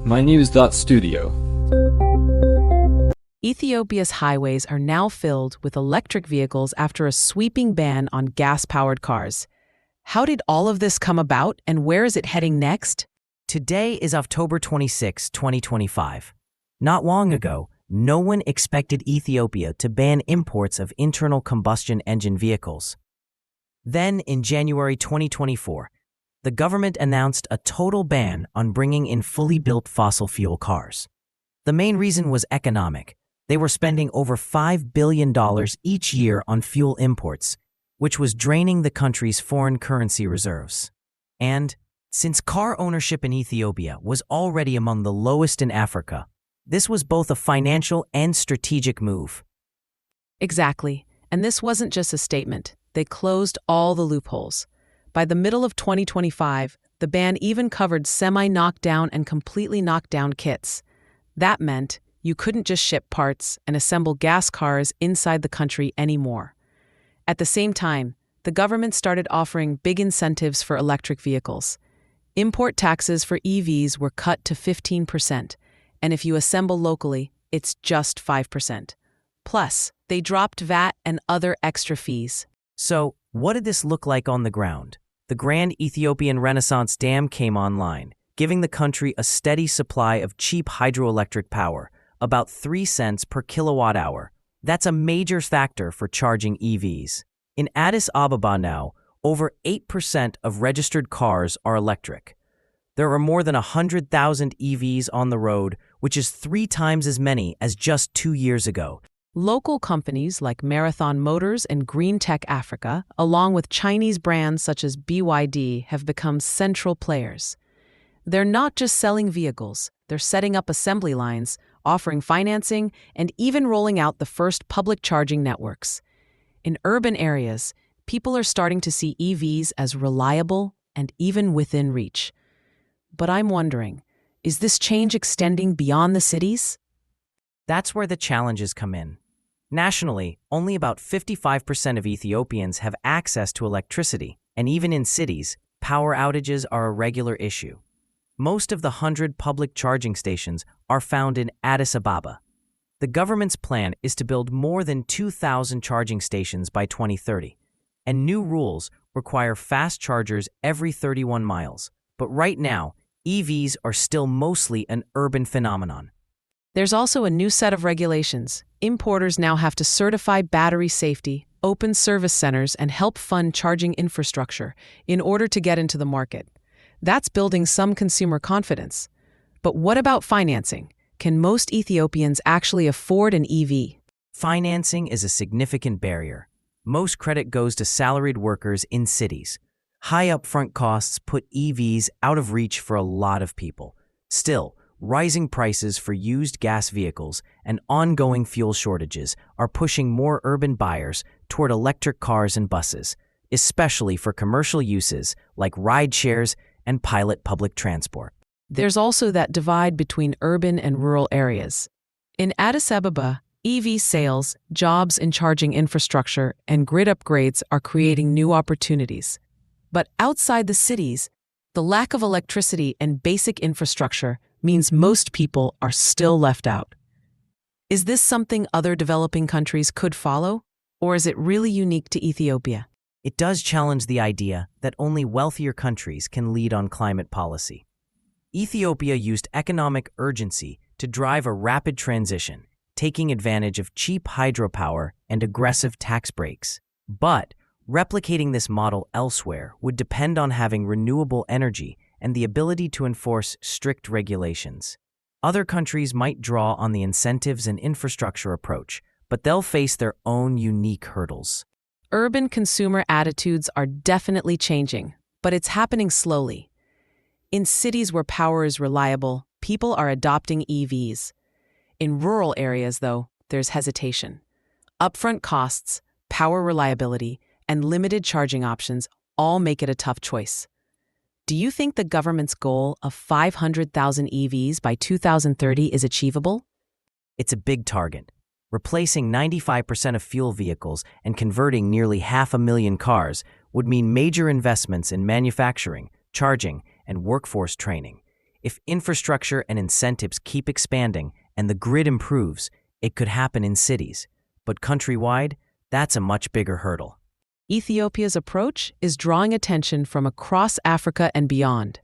mynews.studio. Ethiopia's highways are now filled with electric vehicles after a sweeping ban on gas-powered cars. How did all of this come about, and where is it heading next? Today is October 26, 2025. Not long ago, no one expected Ethiopia to ban imports of internal combustion engine vehicles. Then, in January 2024, the government announced a total ban on bringing in fully built fossil fuel cars. The main reason was economic. They were spending over $5 billion each year on fuel imports, which was draining the country's foreign currency reserves. And, since car ownership in Ethiopia was already among the lowest in Africa, this was both a financial and strategic move. Exactly. And this wasn't just a statement. They closed all the loopholes. By the middle of 2025, the ban even covered semi-knockdown and completely knockdown kits. That meant you couldn't just ship parts and assemble gas cars inside the country anymore. At the same time, the government started offering big incentives for electric vehicles. Import taxes for EVs were cut to 15%, and if you assemble locally, it's just 5%. Plus, they dropped VAT and other extra fees. So, what did this look like on the ground? The Grand Ethiopian Renaissance Dam came online, giving the country a steady supply of cheap hydroelectric power, about 3 cents per kilowatt hour. That's a major factor for charging EVs. In Addis Ababa now, over 8% of registered cars are electric. There are more than 100,000 EVs on the road, which is 3 times as many as just 2 years ago. Local companies like Marathon Motors and Green Tech Africa, along with Chinese brands such as BYD, have become central players. They're not just selling vehicles, they're setting up assembly lines, offering financing, and even rolling out the first public charging networks. In urban areas, people are starting to see EVs as reliable and even within reach. But I'm wondering, is this change extending beyond the cities? That's where the challenges come in. Nationally, only about 55% of Ethiopians have access to electricity, and even in cities, power outages are a regular issue. Most of the 100 public charging stations are found in Addis Ababa. The government's plan is to build more than 2,000 charging stations by 2030, and new rules require fast chargers every 31 miles. But right now, EVs are still mostly an urban phenomenon. There's also a new set of regulations. Importers now have to certify battery safety, open service centers, and help fund charging infrastructure in order to get into the market. That's building some consumer confidence. But what about financing? Can most Ethiopians actually afford an EV? Financing is a significant barrier. Most credit goes to salaried workers in cities. High upfront costs put EVs out of reach for a lot of people. Still, rising prices for used gas vehicles and ongoing fuel shortages are pushing more urban buyers toward electric cars and buses, especially for commercial uses like ride shares and pilot public transport. There's also that divide between urban and rural areas. In Addis Ababa, EV sales, jobs in charging infrastructure, and grid upgrades are creating new opportunities. But outside the cities, the lack of electricity and basic infrastructure means most people are still left out. Is this something other developing countries could follow, or is it really unique to Ethiopia? It does challenge the idea that only wealthier countries can lead on climate policy. Ethiopia used economic urgency to drive a rapid transition, taking advantage of cheap hydropower and aggressive tax breaks. But replicating this model elsewhere would depend on having renewable energy and the ability to enforce strict regulations. Other countries might draw on the incentives and infrastructure approach, but they'll face their own unique hurdles. Urban consumer attitudes are definitely changing, but it's happening slowly. In cities where power is reliable, people are adopting EVs. In rural areas, though, there's hesitation. Upfront costs, power reliability, and limited charging options all make it a tough choice. Do you think the government's goal of 500,000 EVs by 2030 is achievable? It's a big target. Replacing 95% of fuel vehicles and converting nearly 500,000 cars would mean major investments in manufacturing, charging, and workforce training. If infrastructure and incentives keep expanding and the grid improves, it could happen in cities. But countrywide, that's a much bigger hurdle. Ethiopia's approach is drawing attention from across Africa and beyond.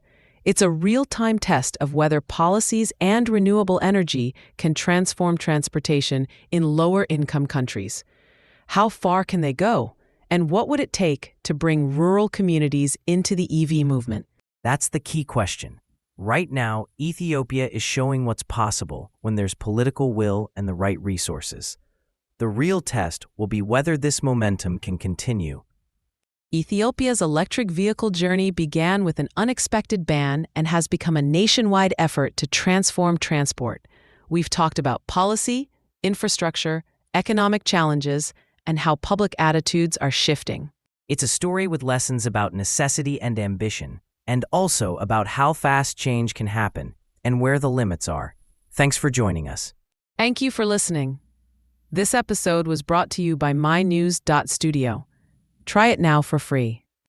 It's a real-time test of whether policies and renewable energy can transform transportation in lower-income countries. How far can they go? And what would it take to bring rural communities into the EV movement? That's the key question. Right now, Ethiopia is showing what's possible when there's political will and the right resources. The real test will be whether this momentum can continue. Ethiopia's electric vehicle journey began with an unexpected ban and has become a nationwide effort to transform transport. We've talked about policy, infrastructure, economic challenges, and how public attitudes are shifting. It's a story with lessons about necessity and ambition, and also about how fast change can happen and where the limits are. Thanks for joining us. Thank you for listening. This episode was brought to you by mynews.studio. Try it now for free.